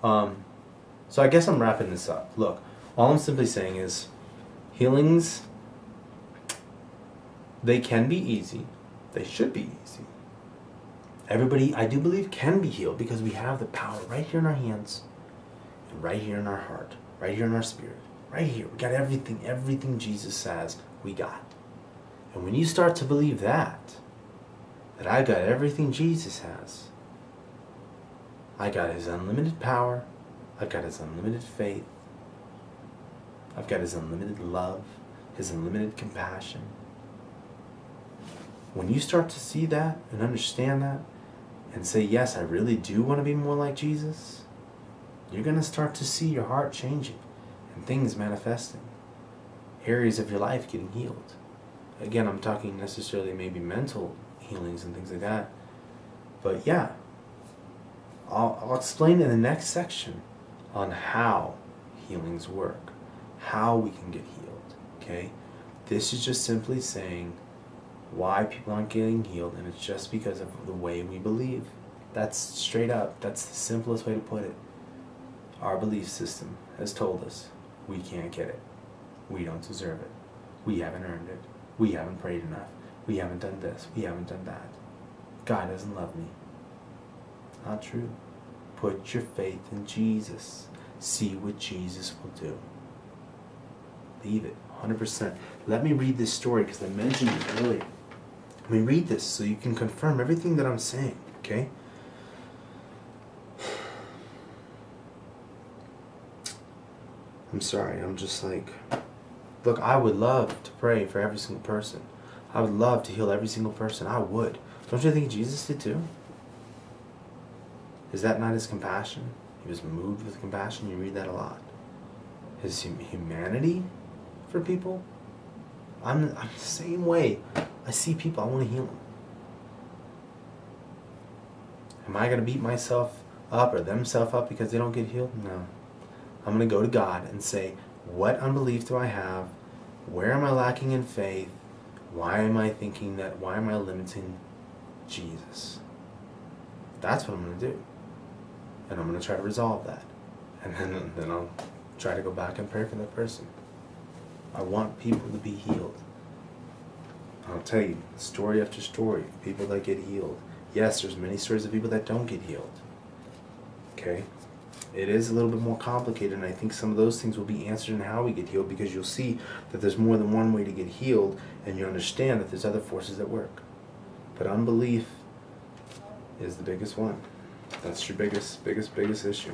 So I guess I'm wrapping this up. Look, all I'm simply saying is healings, they can be easy. They should be easy. Everybody, I do believe, can be healed because we have the power right here in our hands and right here in our heart, right here in our spirit, right here. We got everything Jesus says we got. And when you start to believe that I got everything Jesus has, I got his unlimited power, I got his unlimited faith, I've got his unlimited love, his unlimited compassion. When you start to see that and understand that and say, yes, I really do want to be more like Jesus, you're going to start to see your heart changing and things manifesting. Areas of your life getting healed. Again, I'm talking necessarily maybe mental healings and things like that. But yeah, I'll explain in the next section on how healings work, how we can get healed, okay? This is just simply saying why people aren't getting healed, and it's just because of the way we believe. That's straight up. That's the simplest way to put it. Our belief system has told us we can't get it. We don't deserve it. We haven't earned it. We haven't prayed enough. We haven't done this. We haven't done that. God doesn't love me. Not true. Put your faith in Jesus. See what Jesus will do. Leave it 100%. Let me read this story because I mentioned it earlier. Let me read this so you can confirm everything that I'm saying, okay? I'm sorry, I'm just like, look, I would love to pray for every single person. I would love to heal every single person. I would. Don't you think Jesus did too? Is that not his compassion? He was moved with compassion. You read that a lot. His humanity for people. I'm the same way. I see people, I want to heal them. Am I going to beat myself up or themselves up because they don't get healed? No. I'm going to go to God and say, what unbelief do I have? Where am I lacking in faith? Why am I thinking that? Why am I limiting Jesus? That's what I'm going to do. And I'm going to try to resolve that. And then I'll try to go back and pray for that person. I want people to be healed. I'll tell you, story after story of people that get healed. Yes, there's many stories of people that don't get healed. Okay? It is a little bit more complicated, and I think some of those things will be answered in how we get healed, because you'll see that there's more than one way to get healed, and you understand that there's other forces at work. But unbelief is the biggest one. That's your biggest issue.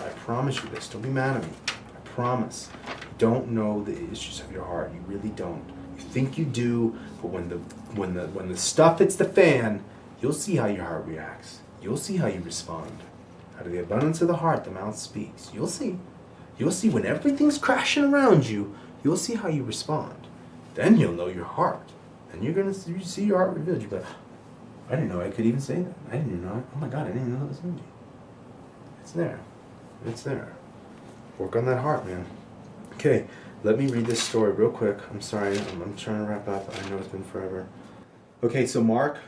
I promise you this. Don't be mad at me. I promise. You don't know the issues of your heart. You really don't. You think you do, but when the stuff hits the fan, you'll see how your heart reacts. You'll see how you respond. Out of the abundance of the heart, the mouth speaks. You'll see. You'll see when everything's crashing around you, you'll see how you respond. Then you'll know your heart. And you're going to see your heart revealed. You'll be like, I didn't know I could even say that. I didn't even know. Oh my God, I didn't even know that was in me. It's there. It's there. Work on that heart, man. Okay, let me read this story real quick. I'm sorry, I'm trying to wrap up. I know it's been forever. Okay, so Mark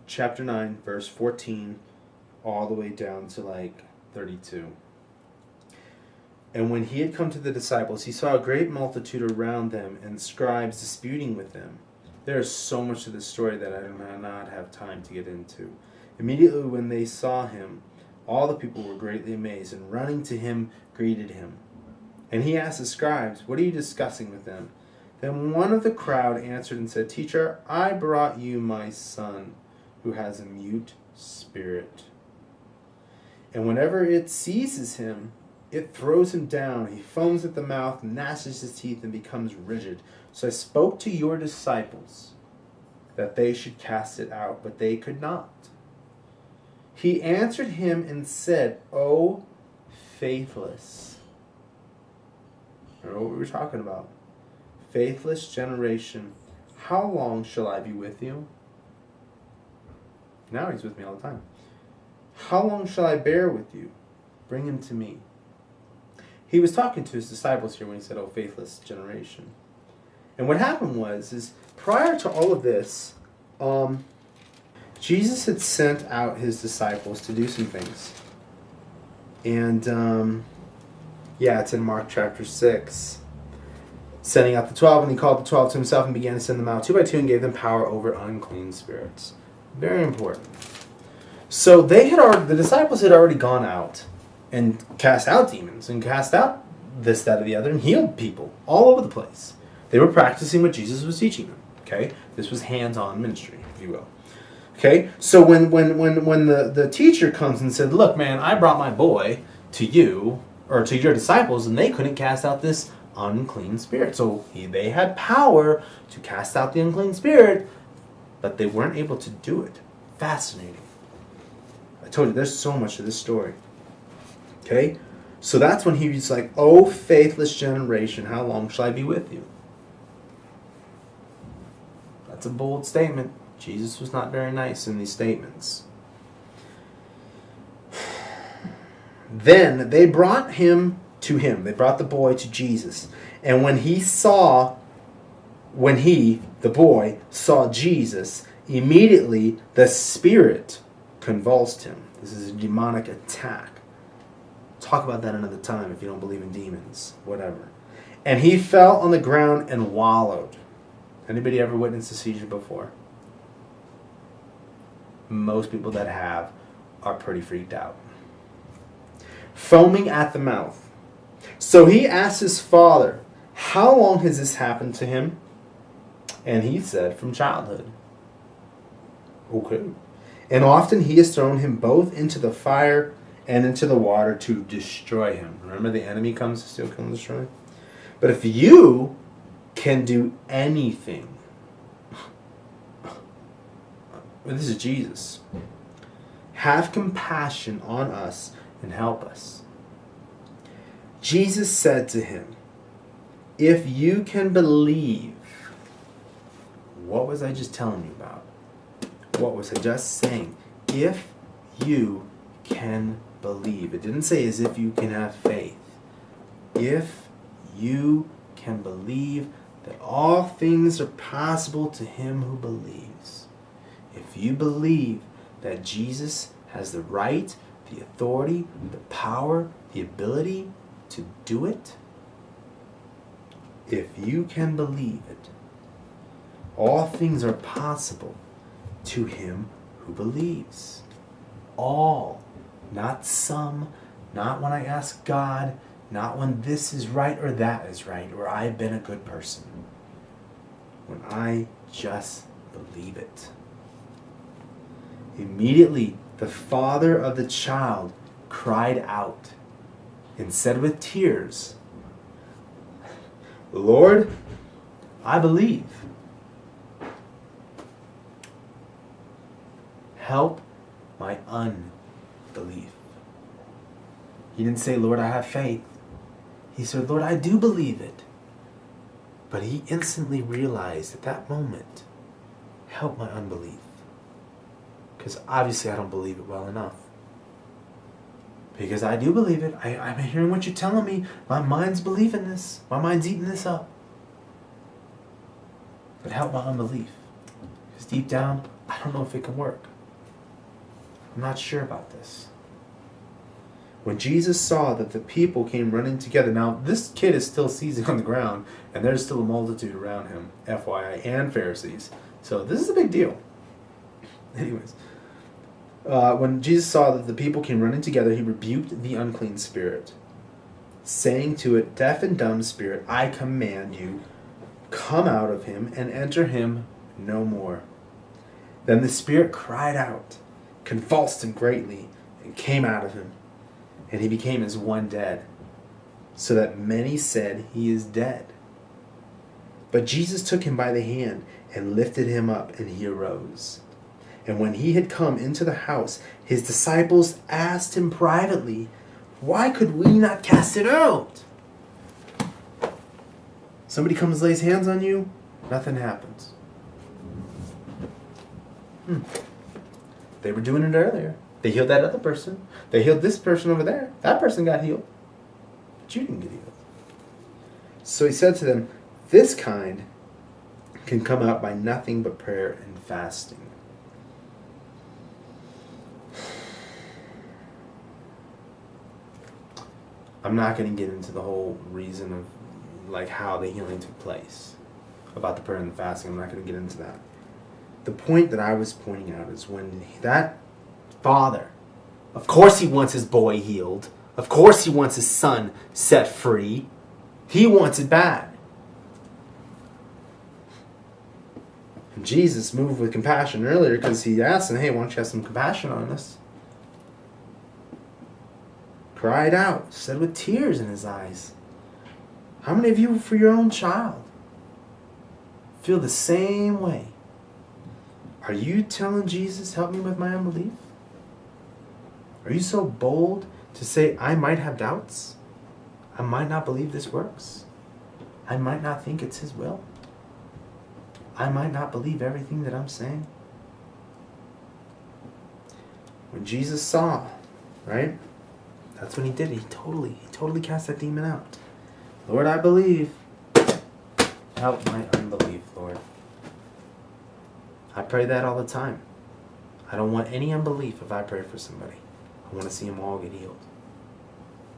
chapter 9, verse 14, all the way down to like 32. And when he had come to the disciples, he saw a great multitude around them and scribes disputing with them. There is so much to this story that I do not have time to get into. Immediately when they saw him, all the people were greatly amazed, and running to him, greeted him. And he asked the scribes, what are you discussing with them? Then one of the crowd answered and said, Teacher, I brought you my son, who has a mute spirit. And whenever it seizes him, it throws him down. He foams at the mouth, gnashes his teeth, and becomes rigid. So I spoke to your disciples that they should cast it out, but they could not. He answered him and said, O faithless. I don't know what we were talking about. Faithless generation, how long shall I be with you? Now he's with me all the time. How long shall I bear with you? Bring him to me. He was talking to his disciples here when he said, oh, faithless generation. And what happened was prior to all of this, Jesus had sent out his disciples to do some things. And it's in Mark chapter 6. Sending out the 12, and he called the 12 to himself and began to send them out 2 by 2 and gave them power over unclean spirits. Very important. So the disciples had already gone out and cast out demons and cast out this, that, or the other, and healed people all over the place. They were practicing what Jesus was teaching them. Okay, this was hands-on ministry, if you will. Okay, so when the teacher comes and said, "Look, man, I brought my boy to you or to your disciples, and they couldn't cast out this unclean spirit." So they had power to cast out the unclean spirit, but they weren't able to do it. Fascinating. I told you, there's so much to this story. Okay? So that's when he was like, "Oh, faithless generation, how long shall I be with you?" That's a bold statement. Jesus was not very nice in these statements. Then they brought him to him. They brought the boy to Jesus. And when the boy, saw Jesus, immediately the spirit convulsed him. This is a demonic attack. Talk about that another time if you don't believe in demons. Whatever. And he fell on the ground and wallowed. Anybody ever witnessed a seizure before? Most people that have are pretty freaked out. Foaming at the mouth. So he asked his father, "How long has this happened to him?" And he said, "From childhood." Okay. "And often he has thrown him both into the fire and into the water to destroy him." Remember, the enemy comes to steal, kill, and destroy. "But if you can do anything," well, this is Jesus, "have compassion on us and help us." Jesus said to him, "If you can believe," what was I just telling you about? What was I just saying? If you can believe. It didn't say as if you can have faith. If you can believe that all things are possible to him who believes. If you believe that Jesus has the right, the authority, the power, the ability to do it, if you can believe it, all things are possible to him who believes. All, not some, not when I ask God, not when this is right or that is right, or I've been a good person. When I just believe it. Immediately, the father of the child cried out and said with tears, "Lord, I believe. Help my unbelief." He didn't say, "Lord, I have faith." He said, "Lord, I do believe it." But he instantly realized at that moment, help my unbelief. Because obviously I don't believe it well enough. Because I do believe it. I'm hearing what you're telling me. My mind's believing this. My mind's eating this up. But help my unbelief. Because deep down, I don't know if it can work. I'm not sure about this. When Jesus saw that the people came running together, now this kid is still seizing on the ground, and there's still a multitude around him, FYI, and Pharisees. So this is a big deal. Anyways, when Jesus saw that the people came running together, he rebuked the unclean spirit, saying to it, "Deaf and dumb spirit, I command you, come out of him and enter him no more." Then the spirit cried out, convulsed him greatly, and came out of him. And he became as one dead, so that many said, "He is dead." But Jesus took him by the hand and lifted him up, and he arose. And when he had come into the house, his disciples asked him privately, "Why could we not cast it out?" Somebody comes, lays hands on you, nothing happens. They were doing it earlier. They healed that other person. They healed this person over there. That person got healed. But you didn't get healed. So he said to them, "This kind can come out by nothing but prayer and fasting." I'm not going to get into the whole reason of like how the healing took place, about the prayer and the fasting. I'm not going to get into that. The point that I was pointing out is when that father, of course he wants his boy healed. Of course he wants his son set free. He wants it bad. And Jesus moved with compassion earlier because he asked him, hey, why don't you have some compassion on us? Cried out, said with tears in his eyes, how many of you for your own child feel the same way? Are you telling Jesus, help me with my unbelief? Are you so bold to say, I might have doubts? I might not believe this works. I might not think it's his will. I might not believe everything that I'm saying. When Jesus saw, right? That's when he did it. He totally cast that demon out. Lord, I believe. Help my unbelief, Lord. I pray that all the time. I don't want any unbelief if I pray for somebody. I want to see them all get healed.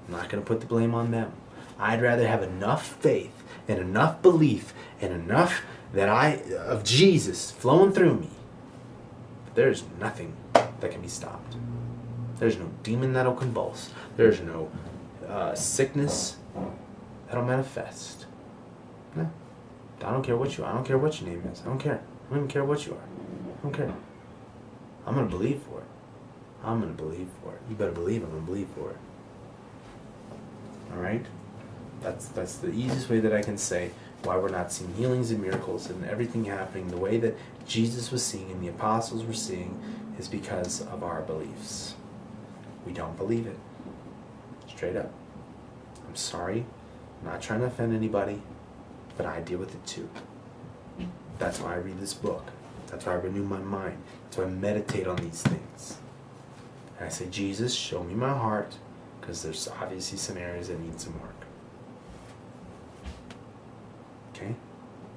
I'm not going to put the blame on them. I'd rather have enough faith and enough belief and enough of Jesus flowing through me. There's nothing that can be stopped. There's no demon that'll convulse. There's no sickness that'll manifest. No. I don't care what you are. I don't care what your name is. I don't care. I don't even care what you are. I don't care. I'm going to believe for it. I'm going to believe for it. You better believe I'm going to believe for it. Alright? That's the easiest way that I can say why we're not seeing healings and miracles and everything happening the way that Jesus was seeing and the apostles were seeing is because of our beliefs. We don't believe it. Straight up. I'm sorry. I'm not trying to offend anybody, but I deal with it too. That's why I read this book. That's why I renew my mind. That's why I meditate on these things. And I say, Jesus, show me my heart, because there's obviously some areas that need some work. Okay?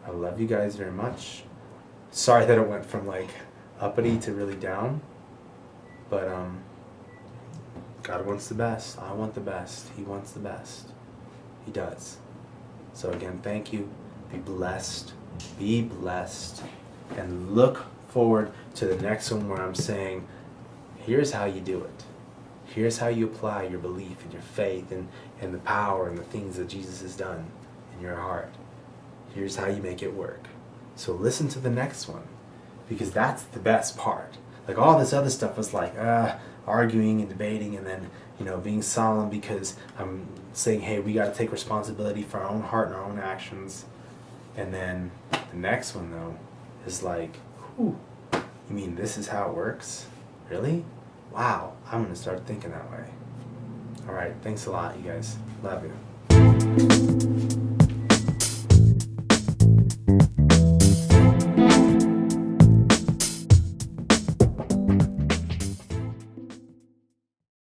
I love you guys very much. Sorry that it went from like uppity to really down. But God wants the best. I want the best. He wants the best. He does. So again, thank you. Be blessed. Be blessed. And look forward to the next one where I'm saying, here's how you do it. Here's how you apply your belief and your faith and the power and the things that Jesus has done in your heart. Here's how you make it work. So listen to the next one, because that's the best part. Like all this other stuff was like arguing and debating and then being solemn because I'm saying, hey, we got to take responsibility for our own heart and our own actions. And then the next one though is like, whew, you mean this is how it works? Really? Wow, I'm going to start thinking that way. All right, thanks a lot, you guys. Love you.